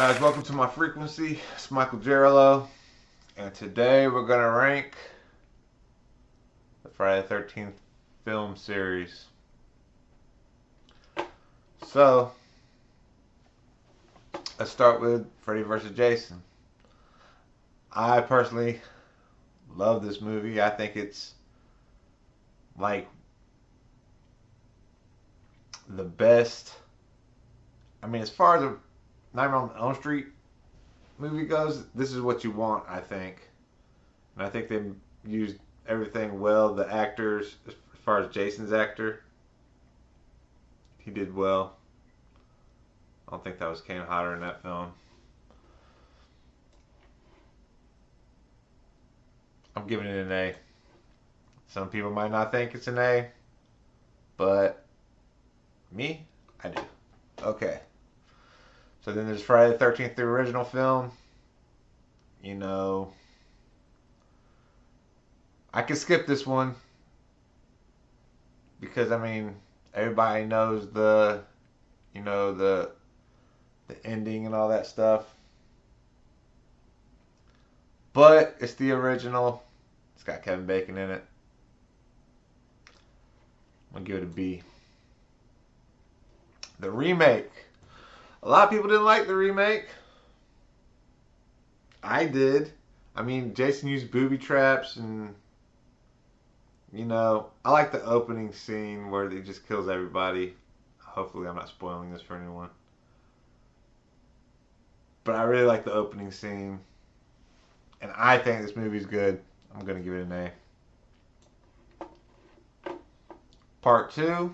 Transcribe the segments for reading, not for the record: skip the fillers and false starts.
guys? Welcome to my frequency. It's MichaelJeralo, and today we're gonna rank the Friday the 13th film series. So let's start with Freddy vs. Jason. I personally love this movie. I think it's like the best. I mean, as far as a Nightmare on Elm Street movie goes, this is what you want, I think. And I think they used everything well. The actors, as far as Jason's actor, he did well. I don't think that was Kane Hodder in that film. I'm giving it an A. Some people might not think it's an A, but me, I do. Okay. So then there's Friday the 13th, the original film. You know, I could skip this one because, I mean, everybody knows the ending and all that stuff. But it's the original. It's got Kevin Bacon in it. I'm going to give it a B. The remake. A lot of people didn't like the remake. I did. I mean, Jason used booby traps and, I like the opening scene where he just kills everybody. Hopefully I'm not spoiling this for anyone. But I really like the opening scene. And I think this movie's good. I'm going to give it an A. Part 2.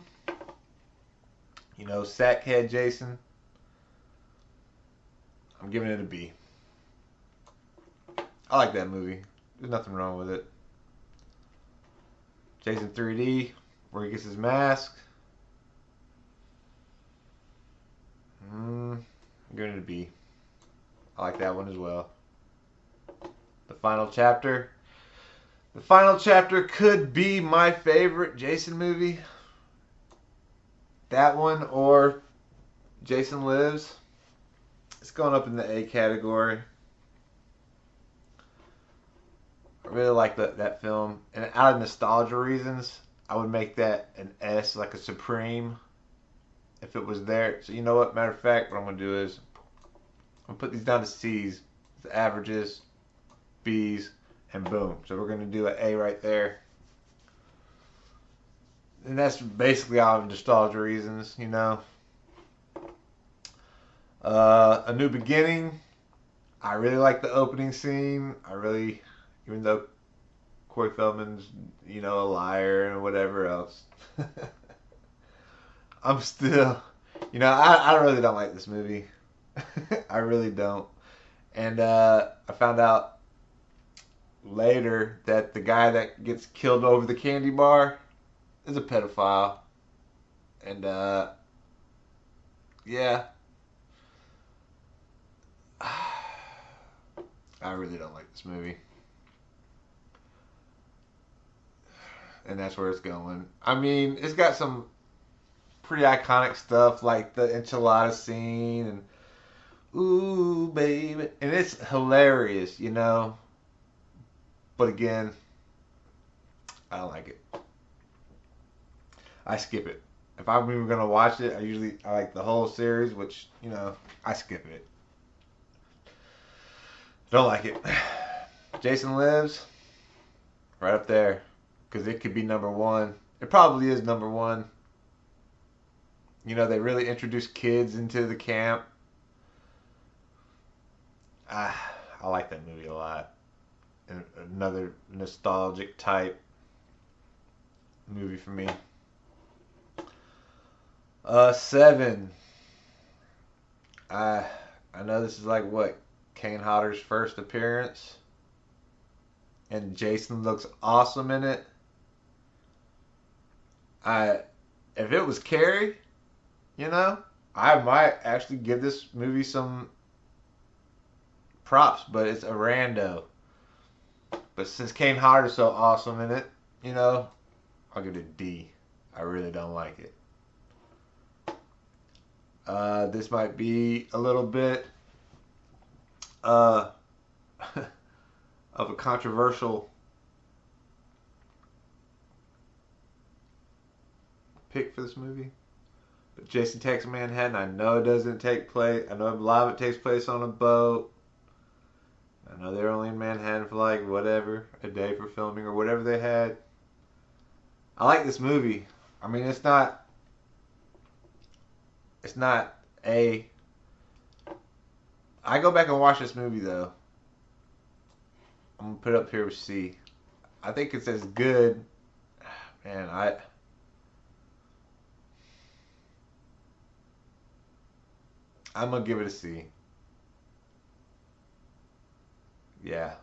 Sackhead Jason. I'm giving it a B. I like that movie. There's nothing wrong with it. Jason 3D, where he gets his mask. I'm giving it a B. I like that one as well. The final chapter. The final chapter could be my favorite Jason movie. That one or Jason Lives. It's going up in the A category. I really like that film. And out of nostalgia reasons, I would make that an S, like a Supreme, if it was there. So you know what? Matter of fact, what I'm going to do is I'm going to put these down to C's. The averages, B's, and boom. So we're going to do an A right there. And that's basically out of nostalgia reasons, A New Beginning. I really like the opening scene. Even though Corey Feldman's, a liar and whatever else. I'm still, I really don't like this movie. I really don't. And I found out later that the guy that gets killed over the candy bar is a pedophile. And, yeah. I really don't like this movie. And that's where it's going. I mean, it's got some pretty iconic stuff like the enchilada scene and ooh, baby. And it's hilarious, But again, I don't like it. I skip it. If I'm even going to watch it, I like the whole series, which, I skip it. Don't like it. Jason Lives, right up there. Because it could be number one. It probably is number one. They really introduced kids into the camp. I like that movie a lot. And another nostalgic type movie for me. 7. I know this is like what? Kane Hodder's first appearance. And Jason looks awesome in it. If it was Carrie, I might actually give this movie some props, but it's a rando. But since Kane Hodder's so awesome in it, I'll give it a D. I really don't like it. This might be a little bit uh, of a controversial pick for this movie. But Jason Takes Manhattan, I know it doesn't take place. I know a lot of it takes place on a boat. I know they're only in Manhattan for like whatever, a day for filming or whatever they had. I like this movie. I mean, it's not a. I go back and watch this movie though. I'm gonna put it up here with C. I think it's as good. Man, I'm gonna give it a C. Yeah,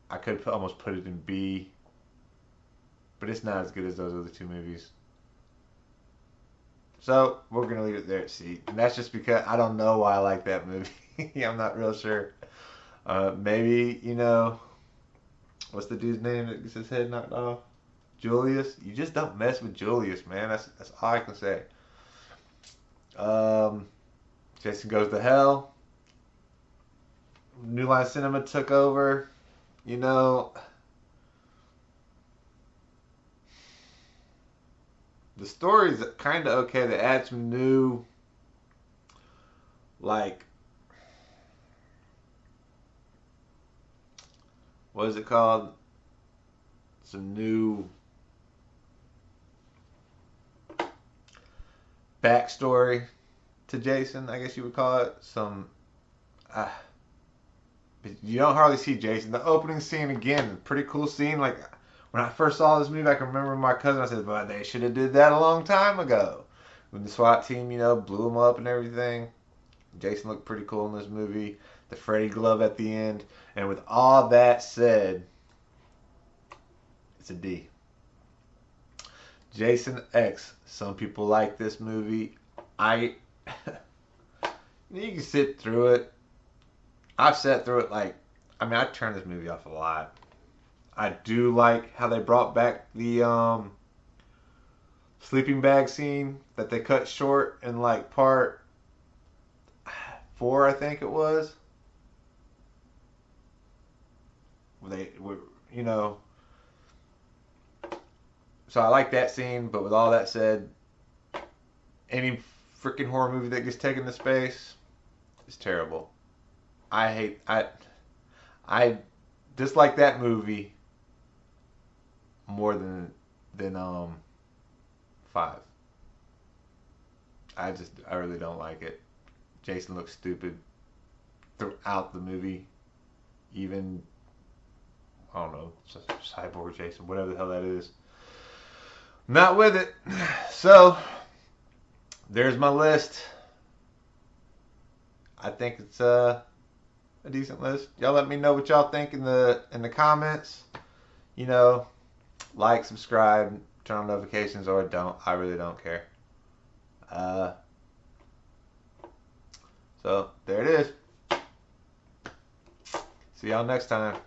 I could almost put it in B, but it's not as good as those other two movies. So we're gonna leave it there at C, and that's just because I don't know why I like that movie. I'm not real sure. Maybe what's the dude's name that gets his head knocked off? Julius. You just don't mess with Julius, man. That's all I can say. Um, Jason Goes to Hell. New Line Cinema took over. You know, the story's kind of okay. They add some new, like, what is it called? Some new backstory to Jason, I guess you would call it. Uh, you don't hardly see Jason. The opening scene again, pretty cool scene. Like when I first saw this movie, I can remember my cousin. I said, "But they should have did that a long time ago." When the SWAT team, blew him up and everything. Jason looked pretty cool in this movie. The Freddy glove at the end, and with all that said, it's a D. Jason X. Some people like this movie. I you can sit through it. I've sat through it I turned this movie off a lot. I do like how they brought back the sleeping bag scene that they cut short in like part 4, I think it was. They were, so I like that scene, but with all that said, any freaking horror movie that gets taken to space is terrible. I dislike that movie more than 5. I really don't like it. Jason looks stupid throughout the movie. Even I don't know, Cyborg Jason, whatever the hell that is. Not with it. So there's my list. I think it's a decent list. Y'all let me know what y'all think in the comments. Like, subscribe, turn on notifications, or don't. I really don't care. So there it is. See y'all next time.